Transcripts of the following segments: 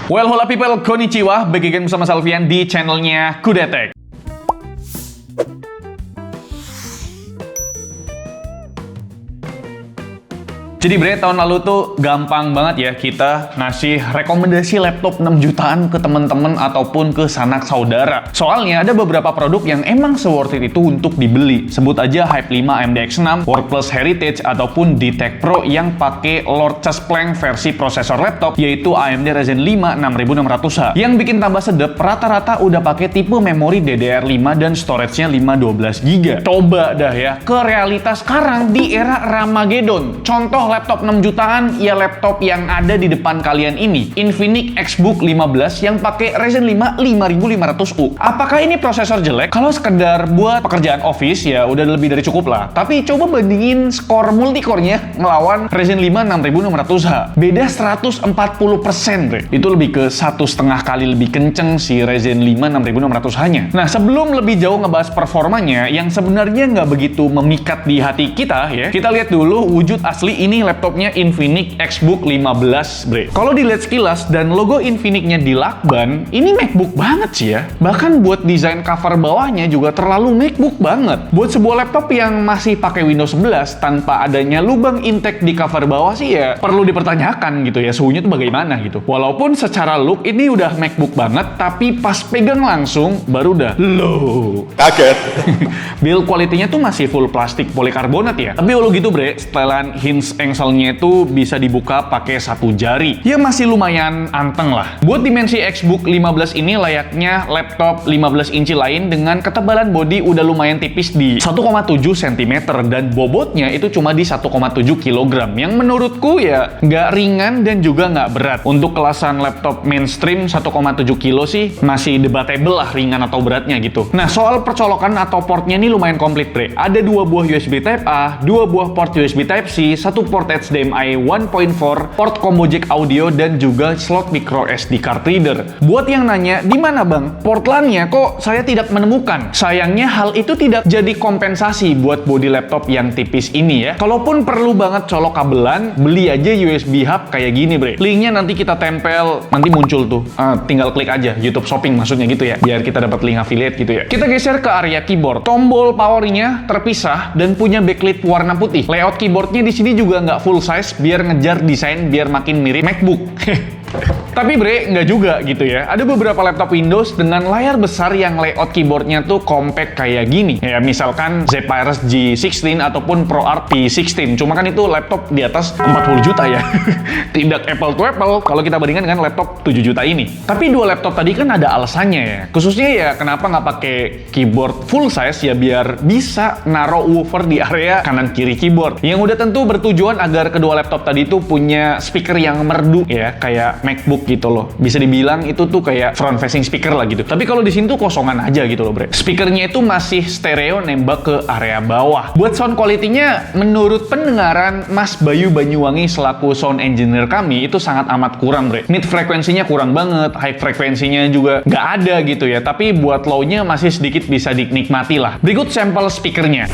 Well, hola people, konnichiwa. Back again bersama Salvian di channelnya Kudetek. Jadi bre, tahun lalu tuh gampang banget ya kita ngasih rekomendasi laptop 6 jutaan ke temen-temen ataupun ke sanak saudara. Soalnya ada beberapa produk yang emang se-worth it itu untuk dibeli. Sebut aja Hype 5 AMD X6, Workplus Heritage, ataupun DTech Pro yang pakai Lord Chasplank versi prosesor laptop, yaitu AMD Ryzen 5 6600H. Yang bikin tambah sedep, rata-rata udah pakai tipe memori DDR5 dan storage-nya 512GB. Coba dah ya, ke realitas sekarang di era Ramageddon. Contoh laptop 6 jutaan, ya laptop yang ada di depan kalian ini, Infinix Xbook 15 yang pakai Ryzen 5 5500U. Apakah ini prosesor jelek? Kalau sekedar buat pekerjaan office ya udah lebih dari cukup lah. Tapi coba bandingin skor multicore-nya ngelawan Ryzen 5 6600H. Beda 140%, bre. Itu lebih ke 1,5 kali lebih kenceng si Ryzen 5 6600H-nya. Nah, sebelum lebih jauh ngebahas performanya yang sebenarnya nggak begitu memikat di hati kita ya, kita lihat dulu wujud asli ini laptopnya Infinix Xbook 15, bre. Kalau dilihat sekilas dan logo Infinix-nya di lakban, ini MacBook banget sih ya. Bahkan buat desain cover bawahnya juga terlalu MacBook banget. Buat sebuah laptop yang masih pakai Windows 11 tanpa adanya lubang intake di cover bawah sih ya perlu dipertanyakan gitu ya, suhunya tuh bagaimana gitu. Walaupun secara look ini udah MacBook banget, tapi pas pegang langsung baru udah loh, kaget. Build quality-nya tuh masih full plastik polikarbonat ya. Tapi walau gitu bre, setelan hinge engselnya itu bisa dibuka pakai satu jari. Ya masih lumayan anteng lah. Buat dimensi Xbook 15 ini layaknya laptop 15 inci lain dengan ketebalan bodi udah lumayan tipis di 1,7 cm dan bobotnya itu cuma di 1,7 kg yang menurutku ya nggak ringan dan juga nggak berat. Untuk kelasan laptop mainstream 1,7 kilo sih masih debatable lah ringan atau beratnya gitu. Nah, soal percolokan atau portnya ini lumayan komplit bre. Ada 2 buah USB Type-A, 2 buah port USB Type-C, 1 port HDMI 1.4, port combo jack audio, dan juga slot micro SD card reader. Buat yang nanya, di mana bang? Port LAN-nya kok saya tidak menemukan? Sayangnya hal itu tidak jadi kompensasi buat bodi laptop yang tipis ini ya. Kalaupun perlu banget colok kabelan, beli aja USB hub kayak gini bre. Linknya nanti kita tempel, nanti muncul tuh. Tinggal klik aja, YouTube Shopping maksudnya gitu ya, biar kita dapat link affiliate gitu ya. Kita geser ke area keyboard. Tombol powernya terpisah dan punya backlit warna putih. Layout keyboardnya di sini juga nggak full size biar ngejar desain biar makin mirip MacBook. Tapi bre, nggak juga gitu ya. Ada beberapa laptop Windows dengan layar besar yang layout keyboardnya tuh compact kayak gini. Ya misalkan Zephyrus G16 ataupun ProArt P16. Cuma kan itu laptop di atas 40 juta ya. Tidak apple to apple kalau kita bandingkan dengan laptop 7 juta ini. Tapi dua laptop tadi kan ada alasannya ya. Khususnya ya kenapa nggak pakai keyboard full size ya biar bisa naro woofer di area kanan kiri keyboard. Yang udah tentu bertujuan agar kedua laptop tadi tuh punya speaker yang merdu ya, kayak MacBook gitu loh. Bisa dibilang itu tuh kayak front facing speaker lah gitu. Tapi kalau di sini tuh kosongan aja gitu loh bre. Speakernya itu masih stereo nembak ke area bawah. Buat sound quality-nya menurut pendengaran Mas Bayu Banyuwangi selaku sound engineer kami itu sangat amat kurang bre. Mid frekuensinya kurang banget, high frekuensinya juga nggak ada gitu ya. Tapi buat low-nya masih sedikit bisa dinikmati lah. Berikut sampel speakernya.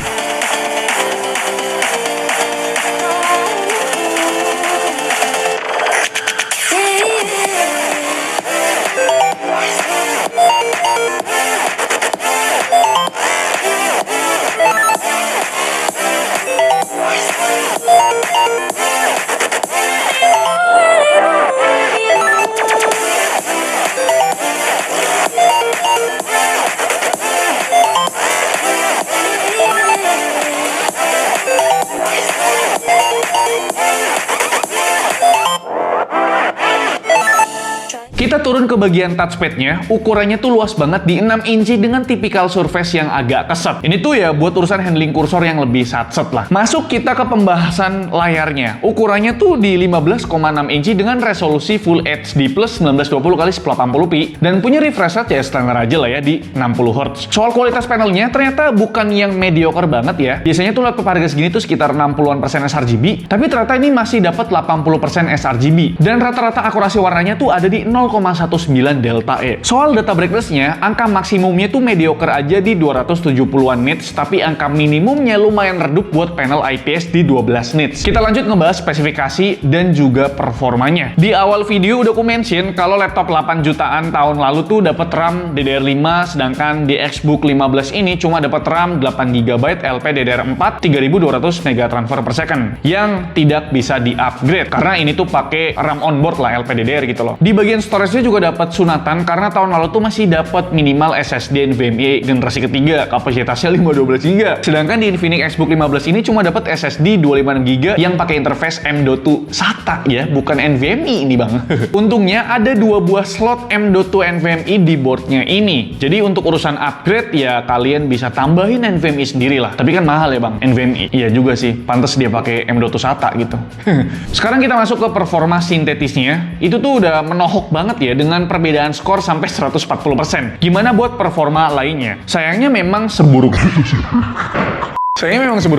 Kita turun ke bagian touchpad-nya, ukurannya tuh luas banget di 6 inci dengan tipikal surface yang agak keset. Ini tuh ya buat urusan handling kursor yang lebih satset lah. Masuk kita ke pembahasan layarnya. Ukurannya tuh di 15,6 inci dengan resolusi Full HD Plus 1920x1080p dan punya refresh rate ya standar aja lah ya di 60Hz. Soal kualitas panelnya ternyata bukan yang mediocre banget ya. Biasanya tuh laptop harga segini tuh sekitar 60% sRGB, tapi ternyata ini masih dapat 80% sRGB dan rata-rata akurasi warnanya tuh ada di 0,1 1,19 delta E. Soal data brightness-nya, angka maksimumnya tuh mediocre aja di 270-an nits, tapi angka minimumnya lumayan redup buat panel IPS di 12 nits. Kita lanjut ngebahas spesifikasi dan juga performanya. Di awal video udah aku mention kalau laptop 8 jutaan tahun lalu tuh dapat RAM DDR5, sedangkan di Xbook 15 ini cuma dapat RAM 8GB LPDDR4 3200 MB transfer per second yang tidak bisa di-upgrade karena ini tuh pakai RAM onboard lah LPDDR gitu loh. Di bagian storage-nya juga dapat sunatan karena tahun lalu tuh masih dapat minimal SSD NVMe generasi ketiga, kapasitasnya 512GB. Sedangkan di Infinix Xbook 15 ini cuma dapat SSD 256GB yang pakai interface M.2 SATA ya, bukan NVMe ini bang. Untungnya ada 2 buah slot M.2 NVMe di boardnya ini. Jadi untuk urusan upgrade ya kalian bisa tambahin NVMe sendiri lah. Tapi kan mahal ya bang, NVMe. Iya juga sih, pantas dia pakai M.2 SATA gitu. Sekarang kita masuk ke performa sintetisnya. Itu tuh udah menohok banget ya dengan perbedaan skor sampai 140%. Gimana buat performa lainnya? Sayangnya memang seburuk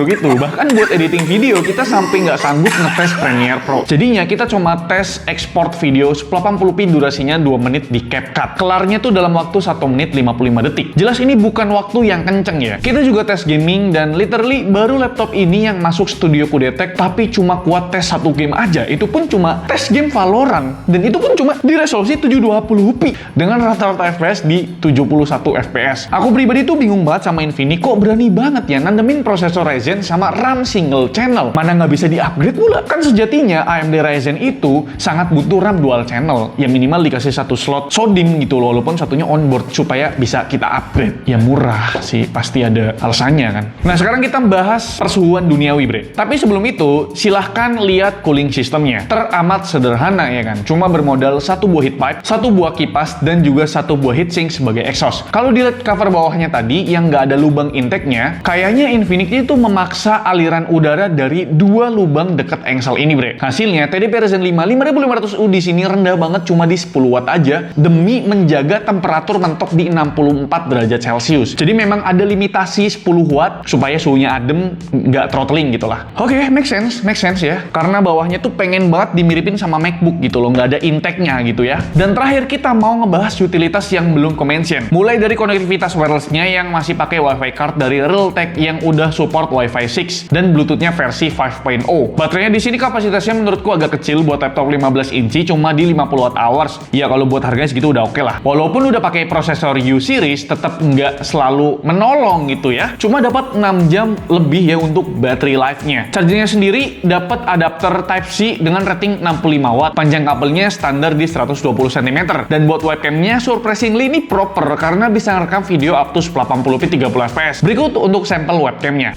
itu. Bahkan buat editing video, kita sampai nggak sanggup ngetes Premiere Pro. Jadinya kita cuma tes export video 1080p durasinya 2 menit di CapCut. Kelarnya tuh dalam waktu 1 menit 55 detik. Jelas ini bukan waktu yang kenceng ya. Kita juga tes gaming dan literally baru laptop ini yang masuk Studio Codec tapi cuma kuat tes 1 game aja. Itu pun cuma tes game Valorant. Dan itu pun cuma di resolusi 720p dengan rata-rata FPS di 71 FPS. Aku pribadi tuh bingung banget sama Infinix, kok berani banget ya nandemin prosesor Ryzen sama RAM single channel. Mana nggak bisa di-upgrade pula? Kan sejatinya AMD Ryzen itu sangat butuh RAM dual channel. Ya minimal dikasih 1 slot SODIMM gitu loh, walaupun satunya onboard supaya bisa kita upgrade. Ya murah sih, pasti ada alasannya kan. Nah sekarang kita bahas persuhuan duniawi bre. Tapi sebelum itu, silahkan lihat cooling sistemnya. Teramat sederhana ya kan. Cuma bermodal 1 buah heat pipe, 1 buah kipas, dan juga 1 buah heatsink sebagai exhaust. Kalau dilihat cover bawahnya tadi yang nggak ada lubang intake-nya, kayaknya Infinix itu memaksa aliran udara dari 2 lubang dekat engsel ini bre. Hasilnya TDP Ryzen 5 5500U di sini rendah banget cuma di 10 watt aja demi menjaga temperatur mentok di 64 derajat Celcius. Jadi memang ada limitasi 10 watt supaya suhunya adem, nggak throttling gitu lah. Oke, make sense ya. Karena bawahnya tuh pengen banget dimiripin sama MacBook gitu loh, nggak ada intake-nya gitu ya. Dan terakhir kita mau ngebahas utilitas yang belum mention. Mulai dari konektivitas wireless-nya yang masih pakai WiFi card dari Realtek yang udah support Wi-Fi 6 dan Bluetooth-nya versi 5.0. Baterainya di sini kapasitasnya menurutku agak kecil buat laptop 15 inci, cuma di 50 watt hours. Ya kalau buat harganya segitu udah oke lah. Walaupun udah pakai prosesor U series, tetap nggak selalu menolong gitu ya. Cuma dapat 6 jam lebih ya untuk battery life-nya. Chargernya sendiri dapat adapter Type-C dengan rating 65 watt. Panjang kabelnya standar di 120 cm. Dan buat webcamnya surprisingly ini proper karena bisa ngerekam video up to 1080p 30 fps. Berikut untuk sampel webcamnya.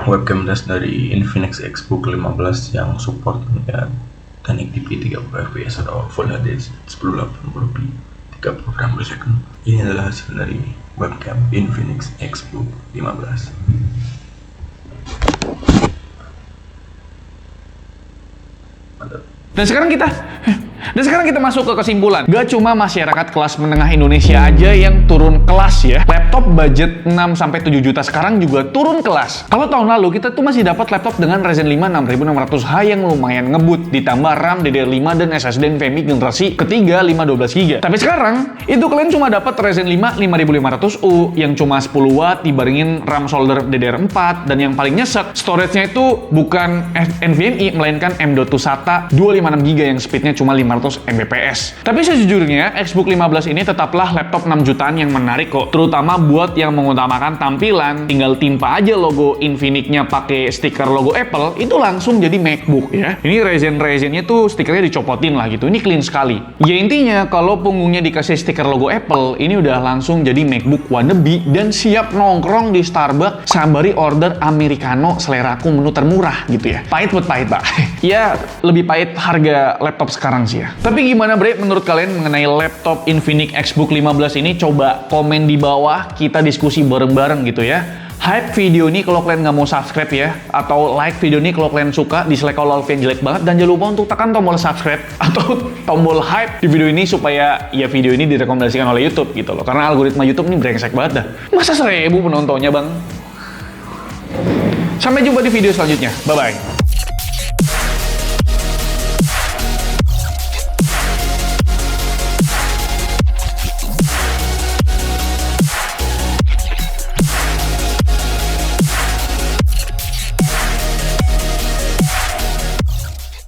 Webcam dash dari Infinix Xbook 15 yang support ya 1080p 30 fps atau Full HD 1080p 30 frame per second. Ini adalah hasil dari webcam Infinix Xbook 15. Mantap. Dan sekarang kita masuk ke kesimpulan. Gak cuma masyarakat kelas menengah Indonesia aja yang turun kelas ya. Laptop budget 6-7 juta sekarang juga turun kelas. Kalau tahun lalu kita tuh masih dapat laptop dengan Ryzen 5 6600H yang lumayan ngebut, ditambah RAM DDR5 dan SSD NVMe generasi ketiga 512GB. Tapi sekarang itu kalian cuma dapat Ryzen 5 5500U yang cuma 10 watt dibarengin RAM solder DDR4 dan yang paling nyesek storage-nya itu bukan NVMe melainkan M.2 SATA 256GB yang speednya cuma 500 Mbps. Tapi sejujurnya Xbook 15 ini tetaplah laptop 6 jutaan yang menarik kok, terutama buat yang mengutamakan tampilan. Tinggal timpa aja logo Infinix-nya pakai stiker logo Apple, itu langsung jadi MacBook ya. Ini Ryzen-nya tuh stikernya dicopotin lah gitu, ini clean sekali. Ya intinya kalau punggungnya dikasih stiker logo Apple, ini udah langsung jadi MacBook wannabe dan siap nongkrong di Starbucks sambari order Americano seleraku menu termurah gitu ya. Pahit pak. Ya lebih pahit harga laptop sekarang sih ya. Tapi gimana bre menurut kalian mengenai laptop Infinix Xbook 15 ini? Coba komen di bawah, kita diskusi bareng-bareng gitu ya. Hype video ini kalau kalian nggak mau subscribe ya, atau like video ini kalau kalian suka, dislike kalau kalian jelek banget, dan jangan lupa untuk tekan tombol subscribe atau tombol hype di video ini supaya ya video ini direkomendasikan oleh YouTube gitu loh. Karena algoritma YouTube ini brengsek banget dah. Masa 1000 penontonnya bang? Sampai jumpa di video selanjutnya. Bye-bye.